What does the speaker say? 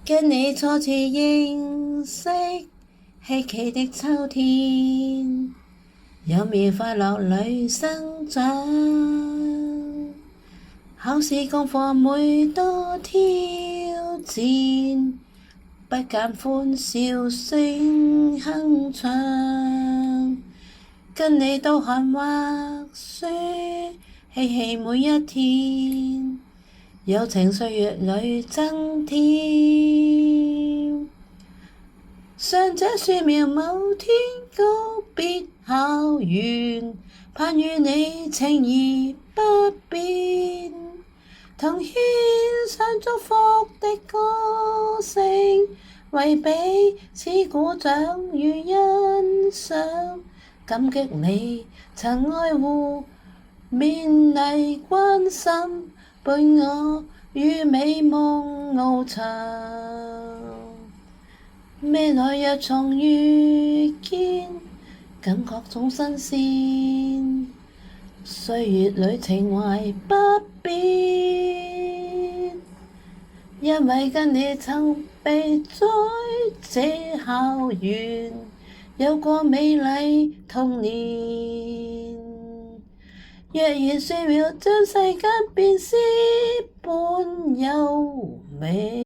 跟你初次認識，稀奇的秋天，有面快樂裏生長。考試功課每多挑戰，不減歡笑聲鏗鏘。跟你到寒滑雪，嬉戲每一天，友情歲月裏增添。上這樹苗某天告別校園，盼與你情誼不變，同獻上祝福的歌聲，為彼此鼓掌與欣賞。感激你曾愛護、勉勵、關心，伴我與美夢翱翔。未來若重遇見，感覺總新鮮。歲月裏情懷不變，因為跟你曾被在這校園有過美麗童年。若然說要將世間變是般優美。